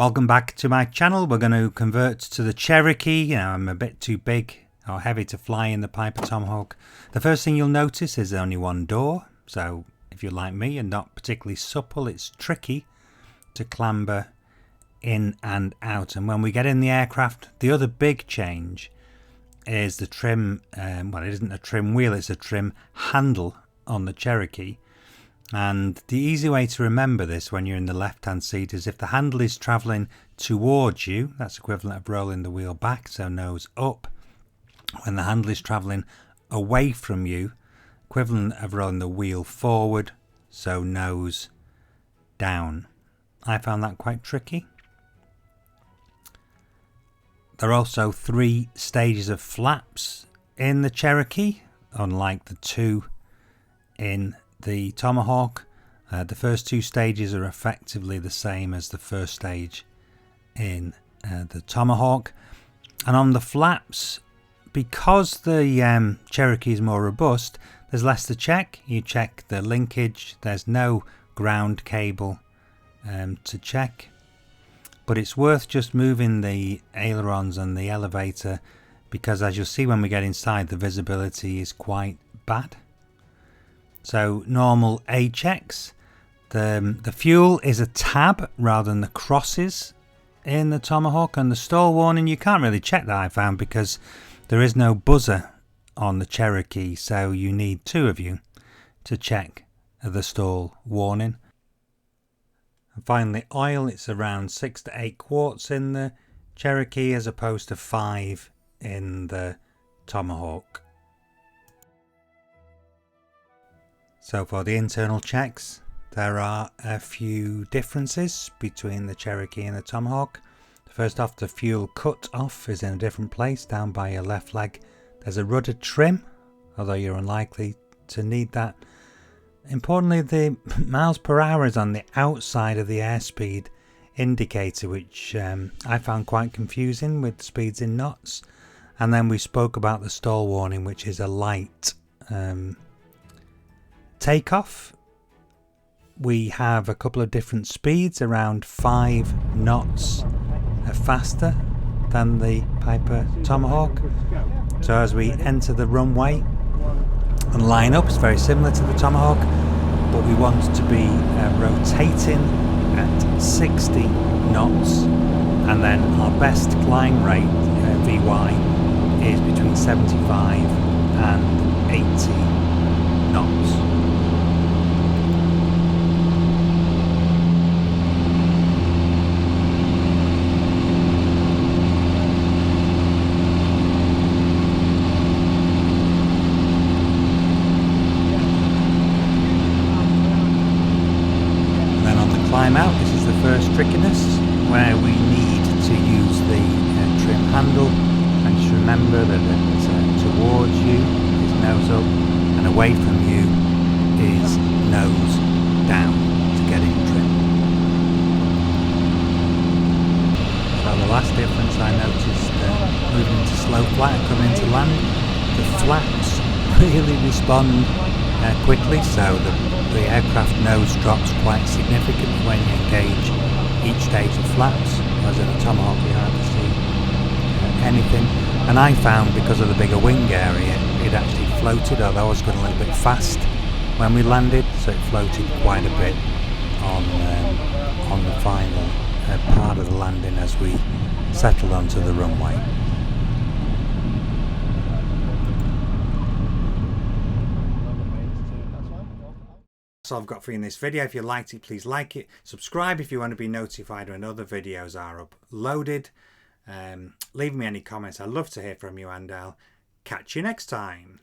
Welcome back to my channel. We're going to convert to the Cherokee. You know, I'm a bit too big or heavy to fly in the Piper Tomahawk. The first thing you'll notice is only one door, so if you're like me and not particularly supple, it's tricky to clamber in and out. And when we get in the aircraft, the other big change is the trim. Well, it isn't a trim wheel, it's a trim handle on the Cherokee. And the easy way to remember this when you're in the left hand seat is if the handle is travelling towards you, that's equivalent of rolling the wheel back, so nose up. When the handle is travelling away from you, equivalent of rolling the wheel forward, so nose down. I found that quite tricky. There are also 3 stages of flaps in the Cherokee, unlike the 2 in the Tomahawk. The first 2 stages are effectively the same as the first stage in the Tomahawk. And on the flaps, because the Cherokee is more robust, there's less to check. You check the linkage, there's no ground cable to check. But it's worth just moving the ailerons and the elevator, because as you'll see when we get inside, the visibility is quite bad. So normal A checks. The fuel is a tab rather than the crosses in the Tomahawk, and the stall warning, you can't really check that, I found, because there is no buzzer on the Cherokee, so you need 2 of you to check the stall warning. And finally, oil, it's around 6 to 8 quarts in the Cherokee as opposed to 5 in the Tomahawk. So for the internal checks, there are a few differences between the Cherokee and the Tomahawk. First off, the fuel cut off is in a different place, down by your left leg. There's a rudder trim, although you're unlikely to need that. Importantly, the miles per hour is on the outside of the airspeed indicator, which I found quite confusing with speeds in knots. And then we spoke about the stall warning, which is a light takeoff. We have a couple of different speeds, around 5 knots faster than the Piper Tomahawk. So as we enter the runway and line up, it's very similar to the Tomahawk, but we want to be rotating at 60 knots, and then our best climb rate, VY, is between 75 and 80 knots. Climb out, this is the first trickiness where we need to use the trim handle, and just remember that it's towards you is nose up and away from you is nose down to get in trim. So the last difference I noticed moving into slow flight and coming into land, the flaps really respond quickly, so the aircraft nose drops quite significantly when you engage each stage of flaps, whereas in the Tomahawk you hardly see anything. And I found, because of the bigger wing area, it actually floated, although I was going a little bit fast when we landed, so it floated quite a bit on the final part of the landing as we settled onto the runway. That's all I've got for you in this video. If you liked it, please like it. Subscribe if you want to be notified when other videos are uploaded. Leave me any comments. I'd love to hear from you, and I'll catch you next time.